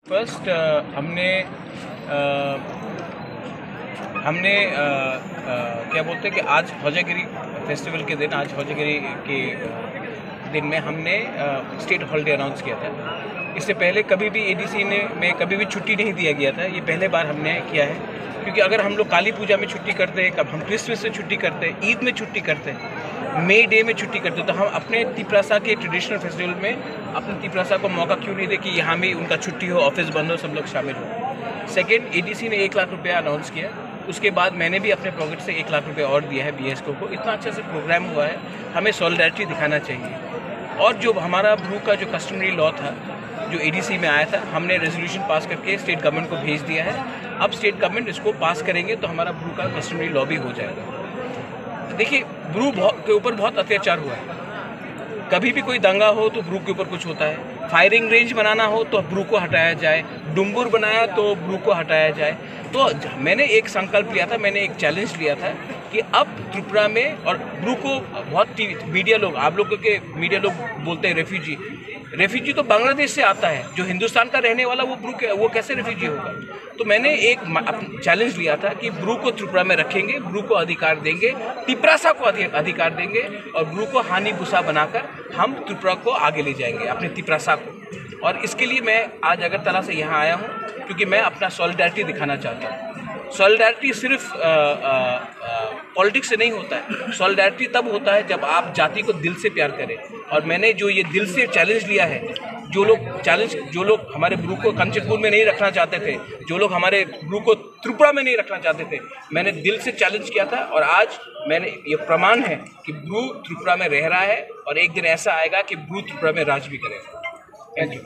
First हमने क्या बोलते हैं कि आज हौजागिरी फेस्टिवल के दिन, आज हौजागिरी के दिन में हमने स्टेट हॉलिडे अनाउंस किया था। इससे पहले कभी भी एडीसी में कभी भी छुट्टी नहीं दिया गया था। ये पहले बार हमने किया है, क्योंकि अगर हम लोग काली पूजा में छुट्टी करते हैं, कब हम क्रिसमस में छुट्टी करते हैं, ईद में छुट्टी करते हैं, मे डे में छुट्टी करते हैं, तो हम अपने तिपरासा के ट्रेडिशनल फेस्टिवल में अपने तिपरासा को मौका क्यों नहीं दे कि यहाँ भी उनका छुट्टी हो, ऑफिस बंद हो, सब लोग शामिल हो। सेकेंड, एडीसी ने 1 लाख रुपया अनाउंस किया। उसके बाद मैंने भी अपने पॉकेट से 1 लाख रुपया और दिया है बीएसको को। इतना अच्छा से प्रोग्राम हुआ है, हमें सॉलिडारिटी दिखाना चाहिए। और जो हमारा ब्रू का जो कस्टमरी लॉ था, जो एडीसी में आया था, हमने रेजोल्यूशन पास करके स्टेट गवर्नमेंट को भेज दिया है। अब स्टेट गवर्नमेंट इसको पास करेंगे तो हमारा ब्रू का कस्टमरी लॉ भी हो जाएगा। देखिए, ब्रू के ऊपर बहुत अत्याचार हुआ है। कभी भी कोई दंगा हो तो ब्रू के ऊपर कुछ होता है। फायरिंग रेंज बनाना हो तो ब्रू को हटाया जाए, डुम्बुर बनाया तो ब्रू को हटाया जाए। तो मैंने एक संकल्प लिया था, मैंने एक चैलेंज लिया था कि अब त्रिपुरा में, और ब्रू को बहुत मीडिया लोग, आप लोगों के मीडिया लोग बोलते हैं रेफ्यूजी तो बांग्लादेश से आता है, जो हिंदुस्तान का रहने वाला वो कैसे रेफ्यूजी होगा। तो मैंने एक चैलेंज लिया था कि ब्रू को त्रिपुरा में रखेंगे, ब्रू को अधिकार देंगे, तिपरासा को अधिकार देंगे, और ब्रू को हानि भूसा बनाकर हम त्रिपुरा को आगे ले जाएंगे, अपने तिपरासा को। और इसके लिए मैं आज अगरतला से यहाँ आया हूँ, क्योंकि मैं अपना सॉलिडारिटी दिखाना चाहता हूँ। सॉलिडारिटी सिर्फ पॉलिटिक्स से नहीं होता है। सॉलिडारिटी तब होता है जब आप जाति को दिल से प्यार करें। और मैंने जो ये दिल से चैलेंज लिया है, जो लोग हमारे ब्रू को कंचनपुर में नहीं रखना चाहते थे, जो लोग हमारे ब्रू को त्रिपुरा में नहीं रखना चाहते थे, मैंने दिल से चैलेंज किया था। और आज मैंने ये प्रमाण है कि ब्रू त्रिपुरा में रह रहा है, और एक दिन ऐसा आएगा कि ब्रू त्रिपुरा में राज भी करेगा। Thank you.